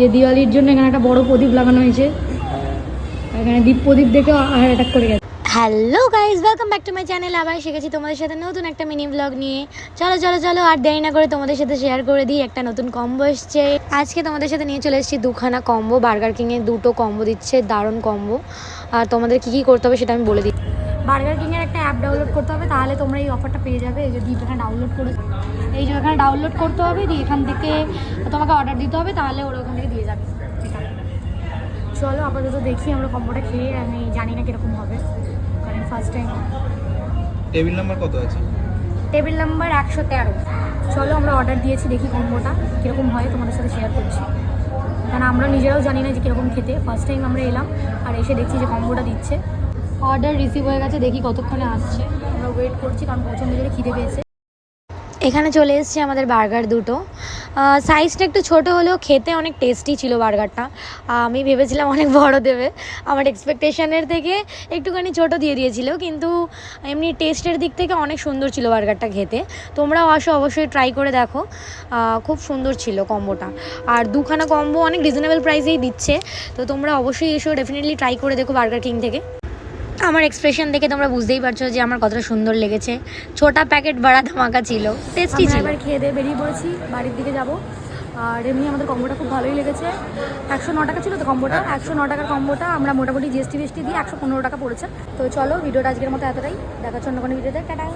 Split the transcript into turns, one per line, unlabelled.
যে দিওয়ালির জন্য এখানে একটা বড় প্রদীপ লাগানো হয়েছে, এখানে দীপ প্রদীপ দেখে হার্ট অ্যাটাক করে গেছে। Hello guys, welcome back to my channel. আবার শিখেছি তোমাদের সাথে নতুন একটা মিনি ব্লগ নিয়ে। চলো চলো চলো আর দেরি না করে তোমাদের সাথে শেয়ার করে দিই। একটা নতুন কম্বো এসছে আজকে, তোমাদের সাথে নিয়ে চলে এসেছি দুখানা কম্বো। বার্গার কিংয়ের দুটো কম্বো দিচ্ছে, দারুণ কম্বো। আর তোমাদের কী কী করতে হবে সেটা আমি বলে দিই। বার্গার কিংয়ের একটা অ্যাপ ডাউনলোড করতে হবে, তাহলে তোমরা এই অফারটা পেয়ে যাবে। এই যে দীপ এখানে ডাউনলোড করে, এই যে এখানে ডাউনলোড করতে হবে, দিয়ে এখান থেকে তোমাকে অর্ডার দিতে হবে, তাহলে ওরা ওখান থেকে দিয়ে যাবে। চলো আপাতত দেখি আমরা কম্বোটা খেয়ে। আমি জানি না কীরকম হবে, কারণ ফার্স্ট টাইম।
টেবিল নাম্বার কত আছে?
Table number 113। চলো আমরা অর্ডার দিয়েছি, দেখি কম্বোটা কীরকম হয় তোমাদের সাথে শেয়ার করছি, কারণ আমরা নিজেরাও জানি না যে কীরকম খেতে। ফার্স্ট টাইম আমরা এলাম আর এসে দেখছি যে কম্বোটা দিচ্ছে। অর্ডার রিসিভ হয়ে গেছে, দেখি কতক্ষণে আসছে। আমরা ওয়েট করছি কারণ প্রচণ্ড জোরে খিদে পেয়েছে। এখানে চলে এসেছে আমাদের বার্গার দুটো। সাইজটা একটু ছোট হলেও খেতে অনেক টেস্টি ছিল বার্গারটা। আমি ভেবেছিলাম অনেক বড় দেবে, আমার এক্সপেকটেশনের থেকে একটুখানি ছোট দিয়ে দিয়েছিল, কিন্তু এমনি টেস্টের দিক থেকে অনেক সুন্দর ছিল বার্গারটা খেতে। তোমরাও আসো, অবশ্যই ট্রাই করে দেখো, খুব সুন্দর ছিল কম্বোটা। আর দুখানা কম্বো অনেক রিজনেবল প্রাইসেই দিচ্ছে, তো তোমরা অবশ্যই এসো, ডেফিনেটলি ট্রাই করে দেখো বার্গার কিং থেকে। আমার এক্সপ্রেশন দেখে তোমরা বুঝতেই পারছো যে আমার কতটা সুন্দর লেগেছে। ছোটা প্যাকেট বড়া ধামাকা ছিল, টেস্টি ছিল। এবার খেয়ে দিয়ে বেরিয়ে পড়েছি, বাড়ির দিকে যাব। আর এমনি আমাদের কম্বোটা খুব ভালোই লেগেছে। 109 টাকা ছিল তো কম্বোটা, 109 টাকার কম্বোটা আমরা মোটামুটি জিএসটি দিয়ে 115 টাকা পড়েছে। তো চলো, ভিডিওটা আজকের মতো এতটাই, দেখাচ্ছ অন্য কোনো ভিডিওতে। টাটা।